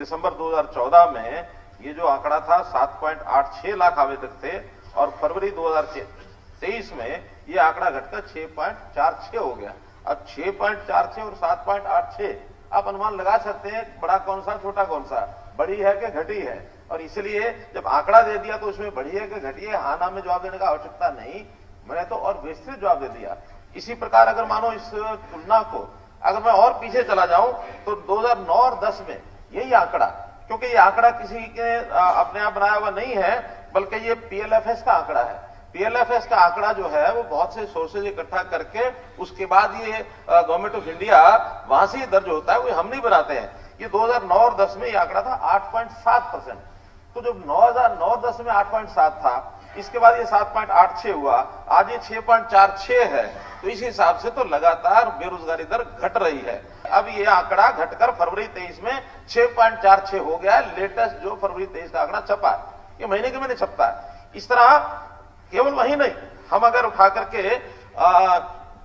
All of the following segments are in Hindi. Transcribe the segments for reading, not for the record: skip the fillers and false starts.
दिसंबर 2014 में ये जो आंकड़ा था 7.86 लाख आवेदक थे और फरवरी 2023 में ये आंकड़ा घटकर 6.46 हो गया। अब 6.46 और 7.86 आप अनुमान लगा सकते हैं बड़ा कौन सा छोटा कौन सा, बड़ी है कि घटी है। और इसलिए जब आंकड़ा दे दिया तो उसमें बड़ी है कि घटी है, हाँ ना में जवाब देने का आवश्यकता नहीं, मैंने तो और विस्तृत जवाब दे दिया। इसी प्रकार अगर मानो इस तुलना को अगर मैं और पीछे चला जाऊं तो 2009 और 10 में यही आंकड़ा, क्योंकि ये आंकड़ा किसी के अपने आप बनाया हुआ नहीं है बल्कि ये पीएलएफएस का आंकड़ा है। पीएलएफएस का आंकड़ा जो है वो बहुत से सोर्सेज इकट्ठा करके उसके बाद ये गवर्नमेंट ऑफ इंडिया वहां से दर्ज होता है, वो हम नहीं बनाते हैं। ये 2009 और 10 में ये आंकड़ा था 8.7%। तो जब 2009-10 में 8.7 था, इसके बाद ये 7.86 हुआ, आज ये 6.46 है। तो इस हिसाब से तो लगातार बेरोजगारी दर घट रही है। अब ये आंकड़ा घटकर फरवरी 23 में 6.46 हो गया है। लेटेस्ट जो फरवरी 23 का आंकड़ा छपा है, ये महीने के महीने छपता है। इस तरह केवल वही नहीं, हम अगर उठा करके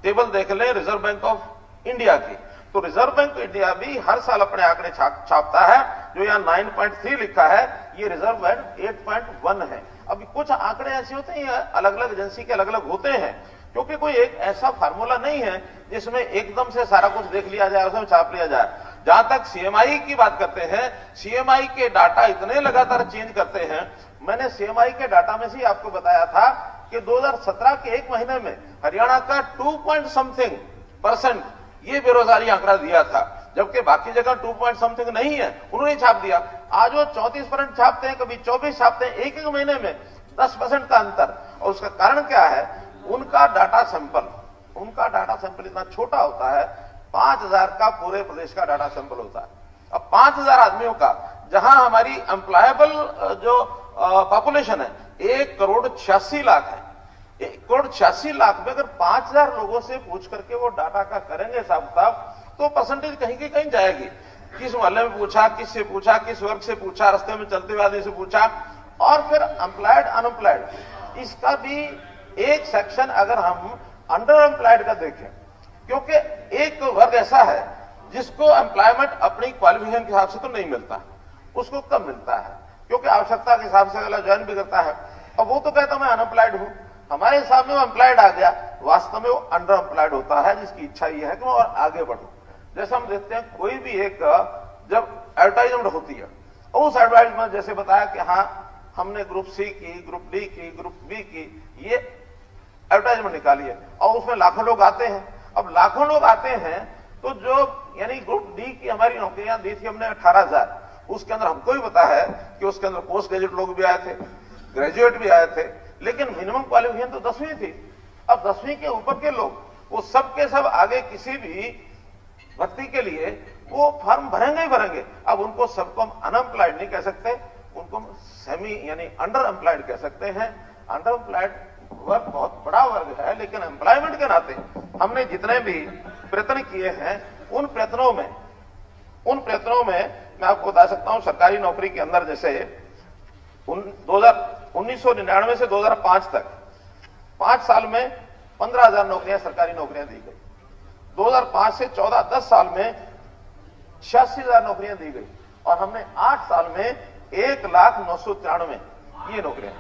टेबल देख लें रिजर्व बैंक ऑफ इंडिया की, तो रिजर्व बैंक ऑफ इंडिया भी हर साल अपने आंकड़े छापता है। जो यहाँ 9.3 लिखा है, ये रिजर्व बैंक 8.1 है। अब कुछ आंकड़े ऐसे होते हैं, अलग अलग एजेंसी के अलग अलग होते हैं, क्योंकि कोई एक ऐसा फार्मूला नहीं है जिसमें एकदम से सारा कुछ देख लिया जाए, उसमें छाप लिया जाए। जहां तक सीएमआई की बात करते हैं, सीएमआई के डाटा इतने लगातार चेंज करते हैं। मैंने सीएमआई के डाटा में से आपको बताया था कि 2017 के एक महीने में हरियाणा का 2% ये बेरोजगारी आंकड़ा दिया था, जबकि बाकी जगह 2 नहीं है, उन्होंने छाप दिया। आज वो 34% छापते हैं, कभी 24 छापते हैं, एक एक महीने में 10% का अंतर। और उसका कारण क्या है? उनका डाटा सैंपल इतना छोटा होता है, 5000 का पूरे प्रदेश का डाटा सैंपल होता है। अब 5000 आदमियों का, जहां हमारी एम्प्लॉयबल जो पॉपुलेशन है 1,86,00,000 है, 1,86,00,000 में अगर 5000 लोगों से पूछ करके वो डाटा का करेंगे हिसाब तो परसेंटेज कहीं की कहीं जाएगी। किस मोहल्ले में पूछा, किससे पूछा, किस वर्ग से पूछा, रास्ते में चलते हुए आदमी से पूछा, और फिर एम्प्लॉयड अनएम्प्लॉयड, इसका भी एक सेक्शन अगर हम अंडर एम्प्लॉयड का देखें, क्योंकि एक वर्ग ऐसा है जिसको एम्प्लॉयमेंट अपनी क्वालिफिकेशन के हिसाब से तो नहीं मिलता, उसको कम मिलता है, क्योंकि आवश्यकता के हिसाब से अगला ज्वाइन भी करता है। अब वो तो कहता मैं अनएम्प्लॉयड हूं, हमारे हिसाब में वो एम्प्लॉयड आ गया, वास्तव में वो अंडर एम्प्लॉयड होता है, जिसकी इच्छा ये है कि मैं और आगे बढ़ूं। जैसे हम देखते हैं कोई भी एक जब एडवर्टाइजमेंट होती है, उस एडवर्टाइजमेंट जैसे बताया कि हाँ हमने ग्रुप सी की, ग्रुप डी की, ग्रुप बी की, ये एडवर्टाइजमेंट निकाली है, और उसमें लाखों लोग आते हैं। अब लाखों लोग आते हैं तो जो यानी ग्रुप डी की हमारी नौकरियां दी थी हमने 18,000, उसके अंदर हमको भी पता है कि उसके अंदर पोस्ट ग्रेजुएट लोग भी आए थे, ग्रेजुएट भी आए थे, लेकिन मिनिमम क्वालिफिकेशन तो 10वीं थी। अब 10वीं के ऊपर के लोग वो सब के सब आगे किसी भी भर्ती के लिए वो फॉर्म भरेंगे ही भरेंगे। अब उनको सबको हम अनएम्प्लॉयड नहीं कह सकते, उनको सेमी यानी अंडर एम्प्लॉयड कह सकते हैं। अंडर एम्प्लॉयड वर्ग बहुत बड़ा वर्ग है, लेकिन एम्प्लॉयमेंट के नाते हमने जितने भी प्रयत्न किए हैं उन प्रयत्नों में मैं आपको बता सकता हूं, सरकारी नौकरी के अंदर जैसे 1999 से 2005 तक 5 साल में 15,000 नौकरियां सरकारी नौकरियां दी गई। 2005 से 14-10 साल में 86,000 नौकरियां दी गई, और हमने 8 साल में 1,09,93 ये नौकरियां